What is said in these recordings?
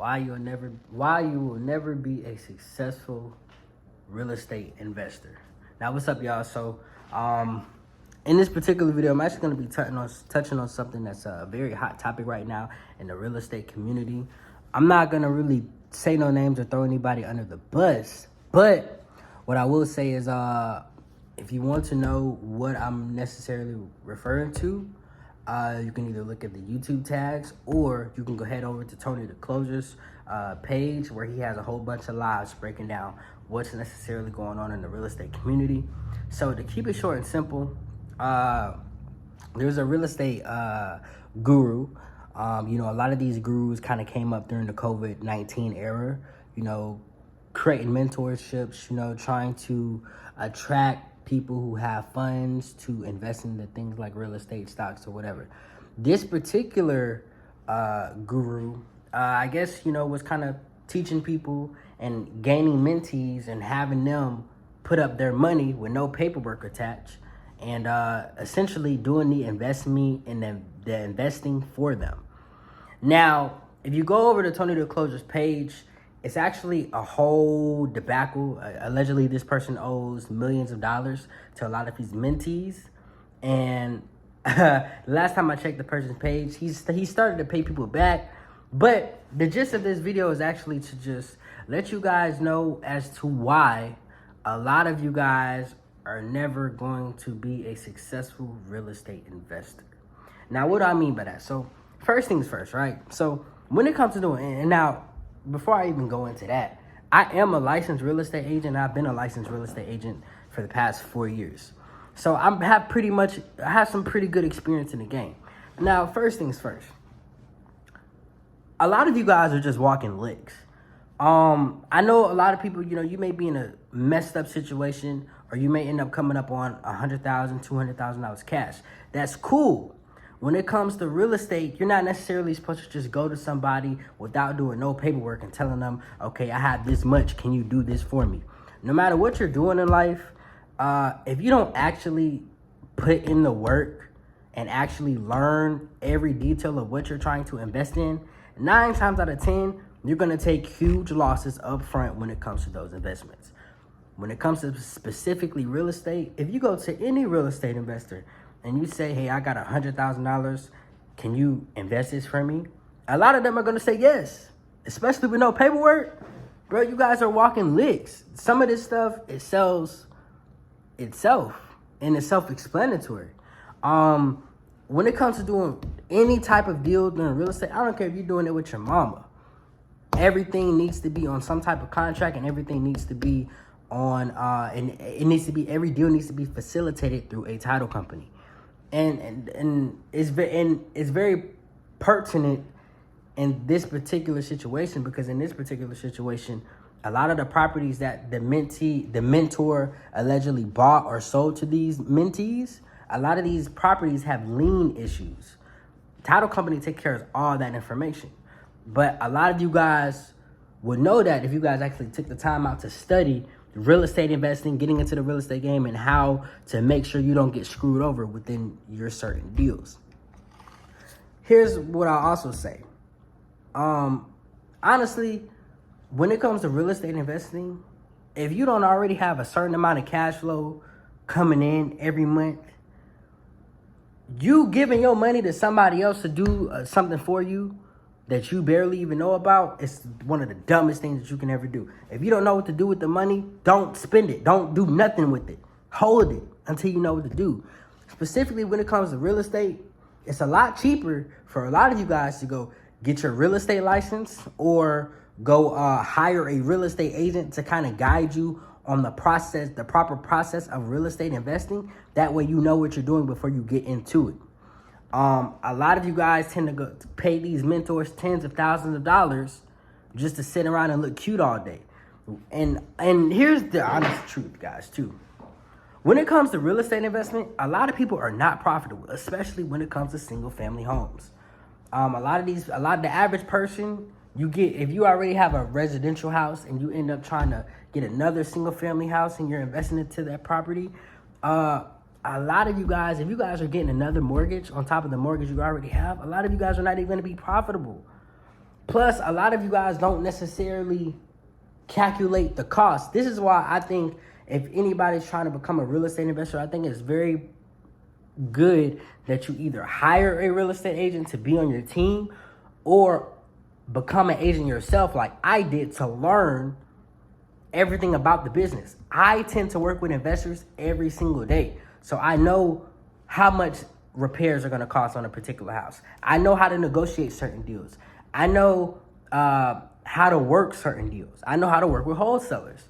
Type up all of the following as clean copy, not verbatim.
why you will never be a successful real estate investor. Now, what's up, y'all? So, in this particular video, I'm actually going to be touching on something that's a very hot topic right now in the real estate community. I'm not going to really say no names or throw anybody under the bus, but what I will say is, if you want to know what I'm necessarily referring to, you can either look at the YouTube tags, or you can go head over to Tony Disclosure's page, where he has a whole bunch of lives breaking down what's necessarily going on in the real estate community. So to keep it short and simple, there's a real estate guru. A lot of these gurus kind of came up during the COVID-19 era, creating mentorships, trying to attract people who have funds to invest in the things like real estate, stocks, or whatever. This particular guru, I guess, was kind of teaching people and gaining mentees and having them put up their money with no paperwork attached, and essentially doing the investment and the investing for them. Now, if you go over to Tony Disclosure's page, it's actually a whole debacle. Allegedly, this person owes millions of dollars to a lot of his mentees. And last time I checked the person's page, he started to pay people back. But the gist of this video is actually to just let you guys know as to why a lot of you guys are never going to be a successful real estate investor. Now, what do I mean by that? So, first things first, right? So, when it comes to doing, and now, before I even go into that, I am a licensed real estate agent. I've been a licensed real estate agent for the past 4 years. So I have some pretty good experience in the game. Now, first things first. A lot of you guys are just walking licks. I know a lot of people, you may be in a messed up situation, or you may end up coming up on $100,000, $200,000 cash. That's cool. When it comes to real estate, you're not necessarily supposed to just go to somebody without doing no paperwork and telling them, okay, I have this much, can you do this for me? No matter what you're doing in life, if you don't actually put in the work and actually learn every detail of what you're trying to invest in, 9 times out of 10, you're going to take huge losses up front when it comes to those investments. When it comes to specifically real estate, if you go to any real estate investor and you say, hey, I got $100,000, can you invest this for me? A lot of them are going to say yes, especially with no paperwork. Bro, you guys are walking licks. Some of this stuff, it sells itself, and it's self-explanatory. When it comes to doing any type of deal during real estate, I don't care if you're doing it with your mama. Everything needs to be on some type of contract, and everything needs to be on, every deal needs to be facilitated through a title company. And it's very pertinent in this particular situation, because in this particular situation, a lot of the properties that the mentor allegedly bought or sold to these mentees, a lot of these properties have lien issues. Title company take care of all that information. But a lot of you guys would know that if you guys actually took the time out to study real estate investing, getting into the real estate game, and how to make sure you don't get screwed over within your certain deals. Here's what I'll also say. Honestly, when it comes to real estate investing, if you don't already have a certain amount of cash flow coming in every month, you giving your money to somebody else to do something for you that you barely even know about, it's one of the dumbest things that you can ever do. If you don't know what to do with the money, don't spend it. Don't do nothing with it. Hold it until you know what to do. Specifically when it comes to real estate, it's a lot cheaper for a lot of you guys to go get your real estate license, or go hire a real estate agent to kind of guide you on the proper process of real estate investing. That way you know what you're doing before you get into it. A lot of you guys tend to go pay these mentors tens of thousands of dollars just to sit around and look cute all day. And here's the honest truth, guys, too. When it comes to real estate investment, a lot of people are not profitable, especially when it comes to single family homes. The average person, if you already have a residential house and you end up trying to get another single family house and you're investing into that property, a lot of you guys, if you guys are getting another mortgage on top of the mortgage you already have, a lot of you guys are not even going to be profitable. Plus, a lot of you guys don't necessarily calculate the cost. This is why I think if anybody's trying to become a real estate investor, I think it's very good that you either hire a real estate agent to be on your team or become an agent yourself like I did to learn everything about the business. I tend to work with investors every single day. So I know how much repairs are going to cost on a particular house. I know how to negotiate certain deals. I know how to work certain deals. I know how to work with wholesalers.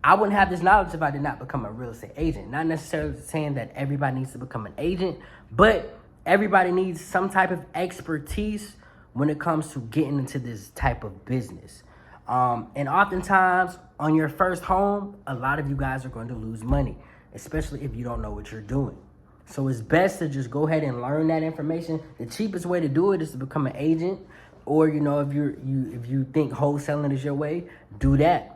I wouldn't have this knowledge if I did not become a real estate agent. Not necessarily saying that everybody needs to become an agent, but everybody needs some type of expertise when it comes to getting into this type of business. And oftentimes on your first home, a lot of you guys are going to lose money, especially if you don't know what you're doing. So it's best to just go ahead and learn that information. The cheapest way to do it is to become an agent, or if you think wholesaling is your way, do that.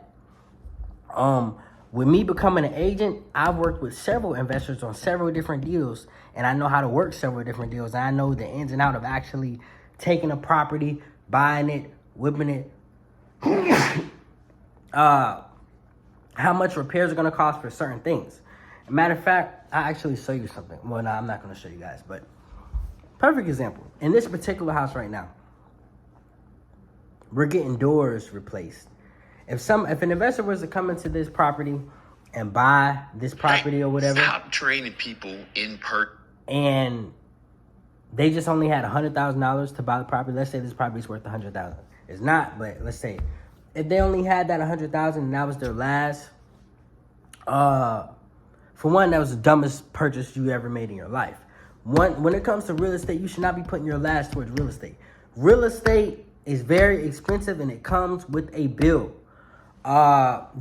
With me becoming an agent, I've worked with several investors on several different deals, and I know how to work several different deals. And I know the ins and out of actually taking a property, buying it, whipping it, how much repairs are going to cost for certain things. Matter of fact, I'll actually show you something. Well, no, I'm not going to show you guys, but perfect example. In this particular house right now, we're getting doors replaced. If an investor was to come into this property and buy this property or whatever, stop training people in and they just only had $100,000 to buy the property. Let's say this property is worth $100,000. It's not, but let's say if they only had that $100,000 and that was their last, for one, that was the dumbest purchase you ever made in your life. When it comes to real estate, you should not be putting your last towards real estate. Real estate is very expensive and it comes with a bill.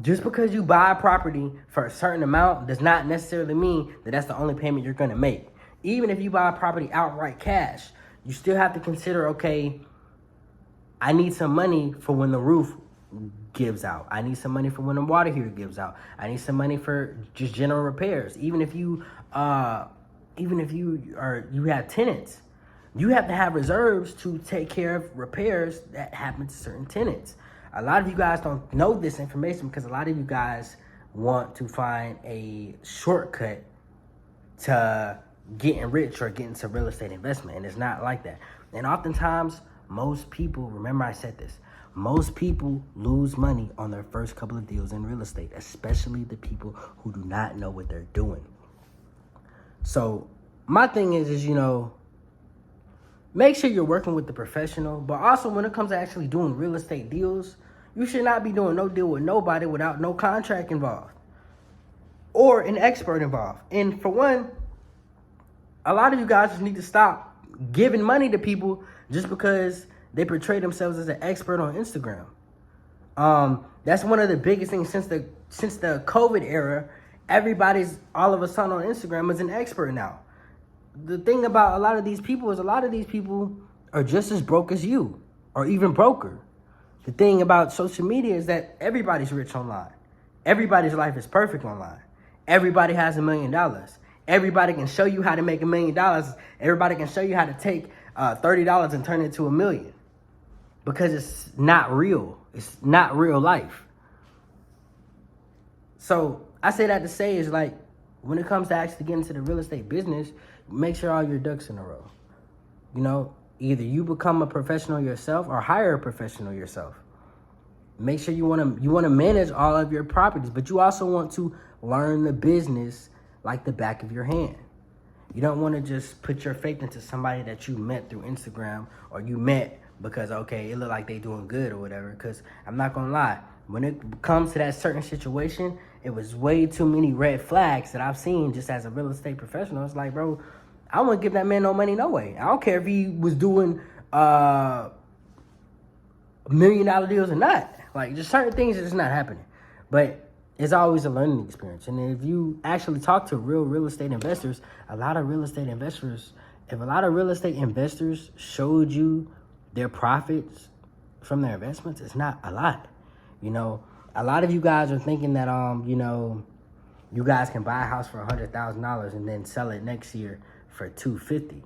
Just because you buy a property for a certain amount does not necessarily mean that that's the only payment you're going to make. Even if you buy a property outright cash, you still have to consider, okay, I need some money for when the roof gives out. I need some money for when the water heater gives out. I need some money for just general repairs. Even if you have tenants, you have to have reserves to take care of repairs that happen to certain tenants. A lot of you guys don't know this information because a lot of you guys want to find a shortcut to getting rich or getting to real estate investment, and it's not like that. And oftentimes, most people, remember I said this, most people lose money on their first couple of deals in real estate, especially the people who do not know what they're doing. So my thing is make sure you're working with the professional, but also when it comes to actually doing real estate deals, you should not be doing no deal with nobody without no contract involved or an expert involved. And for one, a lot of you guys just need to stop giving money to people just because they portray themselves as an expert on Instagram. That's one of the biggest things since the COVID era. Everybody's all of a sudden on Instagram is an expert now. The thing about a lot of these people is a lot of these people are just as broke as you, or even broker. The thing about social media is that everybody's rich online. Everybody's life is perfect online. Everybody has $1 million. Everybody can show you how to make $1 million. Everybody can show you how to take $30 and turn it to $1 million. Because it's not real. It's not real life. So I say that to say is like, when it comes to actually getting into the real estate business, make sure all your ducks in a row. Either you become a professional yourself or hire a professional yourself. Make sure you want to manage all of your properties, but you also want to learn the business like the back of your hand. You don't want to just put your faith into somebody that you met through Instagram or you met because, okay, it looked like they doing good or whatever. Because I'm not going to lie, when it comes to that certain situation, it was way too many red flags that I've seen just as a real estate professional. It's like, bro, I wouldn't give that man no money no way. I don't care if he was doing $1 million deals or not. Like, just certain things are just not happening. But it's always a learning experience. And if you actually talk to real estate investors, if a lot of real estate investors showed you their profits from their investments, it's not a lot. A lot of you guys are thinking that, you guys can buy a house for $100,000 and then sell it next year for $250,000.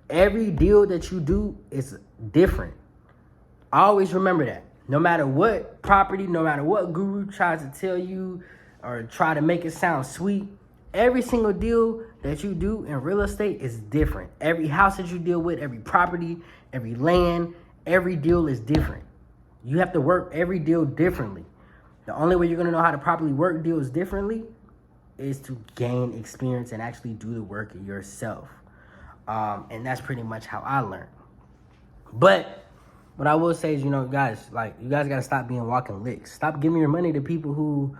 Every deal that you do is different. Always remember that. No matter what property, no matter what guru tries to tell you or try to make it sound sweet, every single deal that you do in real estate is different. Every house that you deal with, every property, every land, every deal is different. You have to work every deal differently. The only way you're going to know how to properly work deals differently is to gain experience and actually do the work yourself. And that's pretty much how I learned. But what I will say is, you guys got to stop being walking licks. Stop giving your money to people who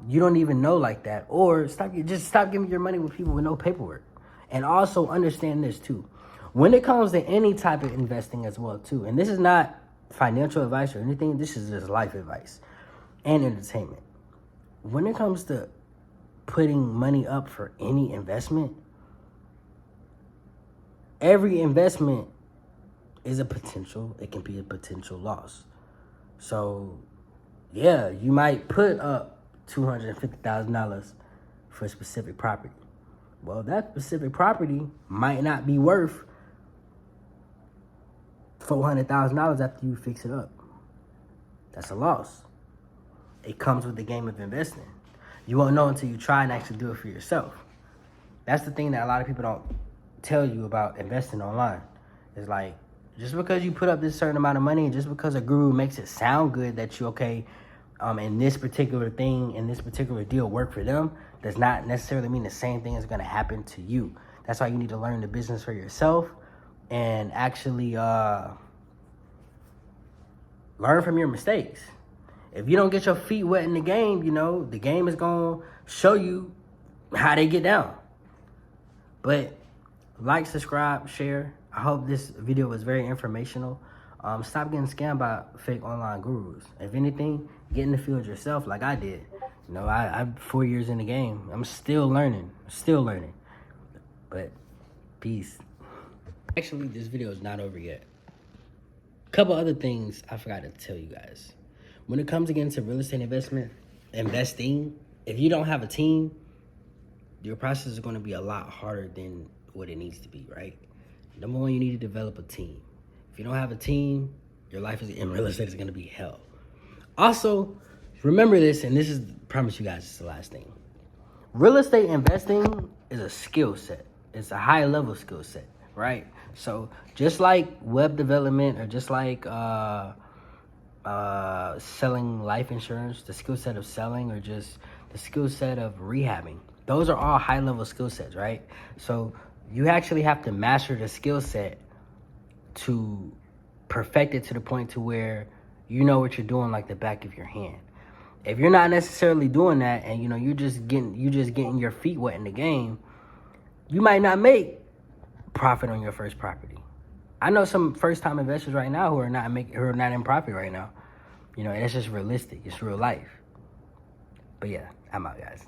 you don't even know like that. Or stop giving your money with people with no paperwork. And also understand this too. When it comes to any type of investing as well too, and this is not financial advice or anything, this is just life advice and entertainment. When it comes to putting money up for any investment, every investment is a potential. It can be a potential loss. So, yeah, you might put up $250,000 for a specific property. Well, that specific property might not be worth $400,000 after you fix it up. That's a loss. It comes with the game of investing. You won't know until you try and actually do it for yourself. That's the thing that a lot of people don't tell you about investing online. It's like, just because you put up this certain amount of money and just because a guru makes it sound good that you in this particular thing, in this particular deal work for them, does not necessarily mean the same thing is going to happen to you. That's why you need to learn the business for yourself and actually learn from your mistakes. If you don't get your feet wet in the game, the game is going to show you how they get down. But like, subscribe, share. I hope this video was very informational. Stop getting scammed by fake online gurus. If anything, get in the field yourself like I did. I'm 4 years in the game. I'm still learning. But peace. Actually, this video is not over yet. A couple other things I forgot to tell you guys. When it comes again to real estate investing, if you don't have a team, your process is going to be a lot harder than what it needs to be, right? Number one, you need to develop a team. If you don't have a team, your life in real estate is going to be hell. Also, remember this, and this is, promise you guys, it's the last thing. Real estate investing is a skill set. It's a high level skill set, right? So just like web development or just like selling life insurance, the skill set of selling, or just the skill set of rehabbing, those are all high level skill sets, right? So you actually have to master the skill set to perfect it to the point to where you know what you're doing like the back of your hand. If you're not necessarily doing that and you're just getting your feet wet in the game, you might not make profit on your first property. I know some first-time investors right now who are not in profit right now. It's just realistic. It's real life. But yeah, I'm out, guys.